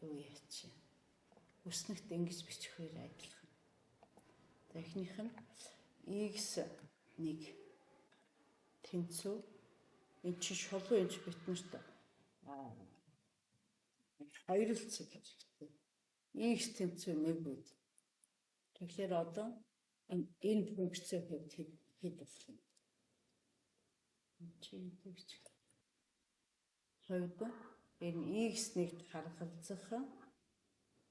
юу яач. Үснэгт ингэж бичихээр адилхан. За эхнийх нь x1 тэнцүү энэ чи шулуу энэ битнэрт хоёрлцэг гэж хэлдэг. X тэнцүү 1 үед. Тэгэхээр одоо энэ функцийн хувьд хэд болох юм? Чи тэгж хоёрд энэ x1-д харгалзах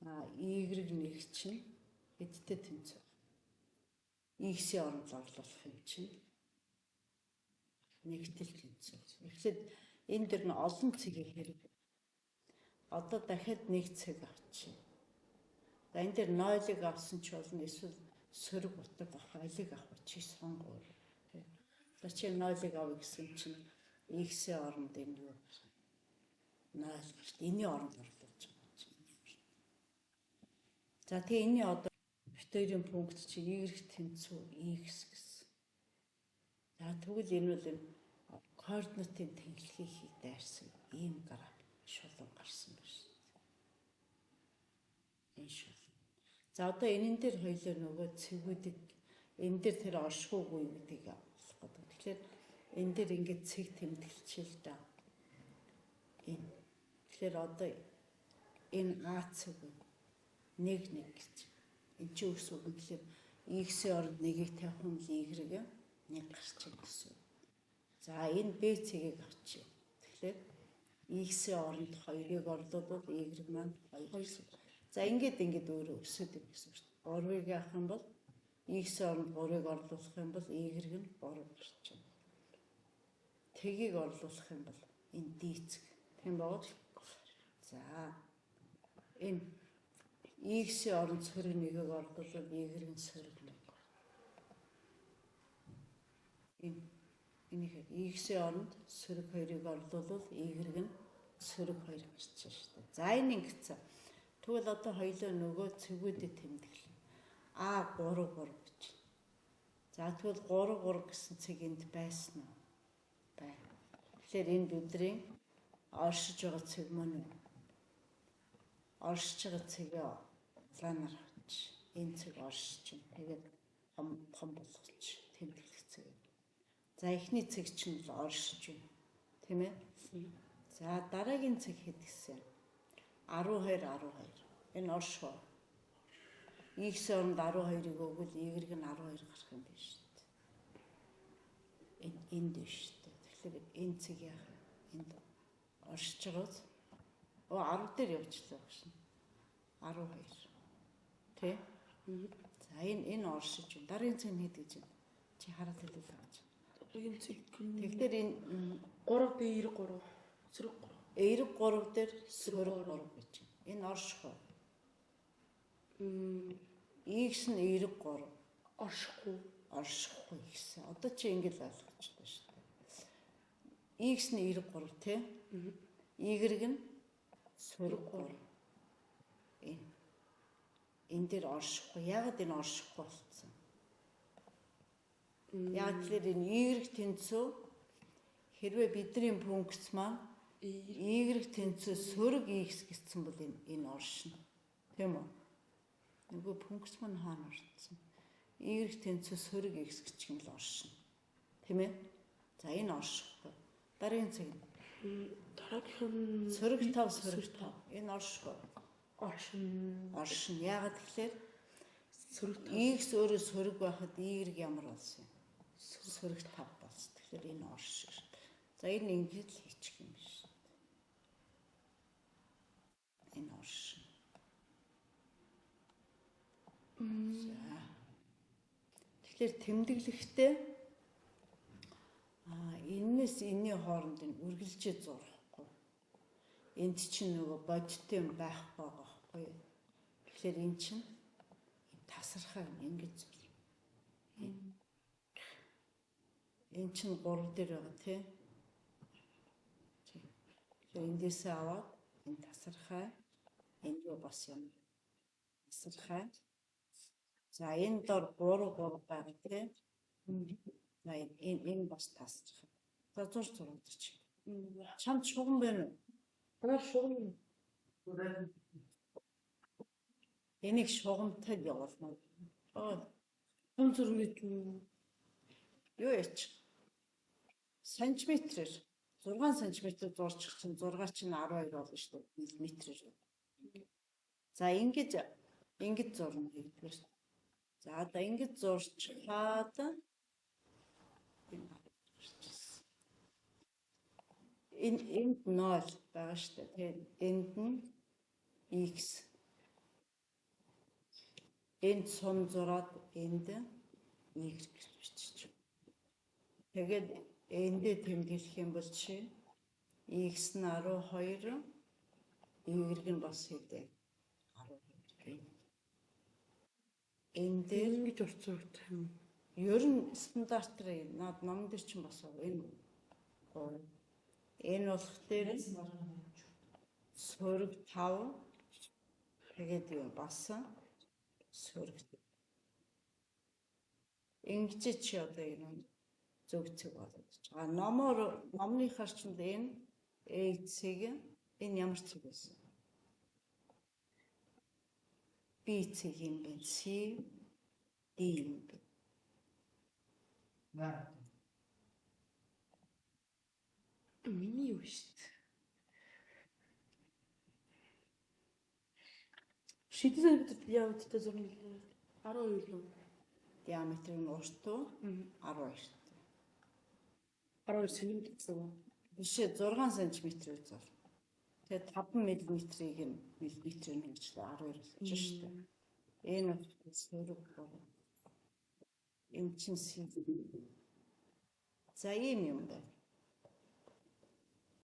y1 чинь хэдтэй тэнцүү? X-ийн оронд орлуулах юм чинь нэгтэл тэнцүү. Эхлээд энэ дэр нь олон цэгийн хэрэг. Одоо дахиад нэг цэг авчих. За энэ дэр 0-ыг авсан ч болно эсвэл сөрөг утга алиг авах чи сонгоо. За чи 0-ыг авъя гэсэн чинь x-ийн оронд энэ юу? 0 гэж. Энийн оронд орлуулж байгаа чинь. За тэгээ энэний одоо битэрийн пункт чи y тэнцүү x гэсэн. За тэгвэл энэ бол энэ координатын тэнхлэгийг дайрсан ийм график шулуун гарсан байна шүү дээ. Энэ шулуун. За одоо энэн дээр хоёлоо нөгөө цэгүүдийг энэ дээр тэр оршихуугүй гэдгийг авах гэдэг. Тэгэхээр энэ дээр ингээд цэг тэмдэглэчихэл да. Энэ. Тэгэхээр одоо энэ А цэг 1 гэж. Энд чи үс үг гэхэлэр x-ийн оронд 1-ийг тавих юм л y-г 1 гарчих гэсэн. За энэ b цэгийг авчи. Тэгэхээр x-ийн оронд 2-ыг орлуулвал y маань 2. За ингээд өөрөө өсөд юм гэсэн үг. 3-ыг авах юм бол x-ийн оронд 3-ыг орлуулах юм бол y нь 3 гарчих. Тгийг орлуулах юм бол энэ d цэг. Тийм бод. За энэ x-ийн оронд сөрөг 1-ийг орлуулвал y нь сөрөг 1. Энийг x-ийн оронд сөрөг 2-ыг орлуулвал y нь сөрөг 2 гарч байна шүү дээ. За энэ ингэсэн. Тэгвэл одоо хоёлоо нөгөө цэгүүдэд тэмдэглэн. А 3 гэж. За тэгвэл 3 гэсэн цэг энд байсан уу? Бай. Тэгэхээр энэ бидний оршиж байгаа цэг маань оршиж байгаа цэгээ улаанаар авч. Энэ цэг оршиж чинь тэгээд том болгоч тэмдэглэх цэг. За эхний цэг чинь л оршиж байна. Тийм ээ? За дараагийн цэг хэд гэсэн? 12. Энэ оршоо. X-ийн оронд 12-ыг өгвөл y нь 12 гарах юм биш үү? Энд биш үү? Тэгэхээр энэ цэг яах вэ? Энд оршиж байгааз 10 дээр явуулчихлаа багш. 12. Тэ? За энэ оршиж байна. Дараагийн цэг нь хэд гэж байна? Чи хараад хэлүүлээ гэж. Дараагийн цэг. Тэгэхээр энэ 3 дээр 3. Сөрөг 3. Эерэг 3 дээр сөрөг 3 гэж байна. Энэ орших. X нь эерэг 3. Оршихгүй гэсэн. Одоо чи ингэж ойлгочихлоо шүү дээ. X нь эерэг 3 тий? Y нь сөрөг 3. Энэ дээр оршихгүй. Яагаад энэ оршихгүй болсон? Яг тэр энэ y тэнцүү хэрвээ бидний пункт маань y тэнцүү сөрөг x гэсэн бол энэ оршино. Тийм үү? Нөгөө пункт маань хаана орсон? Y тэнцүү сөрөг x гэх юм л оршино. Тийм ээ? За энэ оршихгүй. Дараагийн цэг. Дараагийн сөрөг 5. Энэ оршихгүй. Оршино. Яагаад гэхээр x өөрөө сөрөг байхад y ямар болсон юм? Сөрөг 5 болсон. Тэгэхээр энэ оршиж. За энэ ингэж л хийчих юм биш. Энэ оршин. За. Тэгэхээр тэмдэглэхдээ энэс энэний хооронд энэ үргэлжлэж зурхгүй. Энд чинь нөгөө бодиттой юм байхгүй байгаа байхгүй. Тэгэхээр эн чинь тасархай ингэж зур. Энэ чинь 3 дээр байгаа тий. Тэгэхээр эндээсээ аваад энэ тасархай энэ юу бас юм. Тасархай. За энэ дор 3 байгаа тий. За энэ бас тасархай. За зурдаг чи. Чамд шугам байна уу? Шугам. Энийг шугамтай явуулна. Том зураг гэж юу? Юу яач? Сантиметрээр 6 см зурчих чинь 6 чинь 12 болно шүү дээ. Миллиметрээр. За ингэж зурна гэдэг. За одоо ингэж зурчаад энд 0 байгаа шүү дээ. Тэгээд энд нь x энд сум зураад энд y гэж бичиж. Тэгээд эндээ тэмдэглэх юм бол чи x нь 12 y нь бас хэдэ 12 энэ дээр Ингэж урцуулдаг юм. ер нь стандартаар над номон дээр чинь бас энэ болох дээр сөрөг 5 тэгээд юу басан сөрөг ингэж чи одоо энэ зөв цэг болоод байгаа. Номныхаар ч энэ цэг энэ ямар цэг байсан? B цэг юм байна. C D юм байна. Миний юу шүү дээ. Шийдсэн бид явдтай зураг нэлээ. 12 юм. Диаметр нь уртуу 12. 12 см гэсэн үг. Биш 6 см зур. Тэгээд 5 мм-ийг миллиметрээр нэрлэжлээ 12 болж шүү дээ. Энэ сөрөг энэ чинь за ийм юм байна.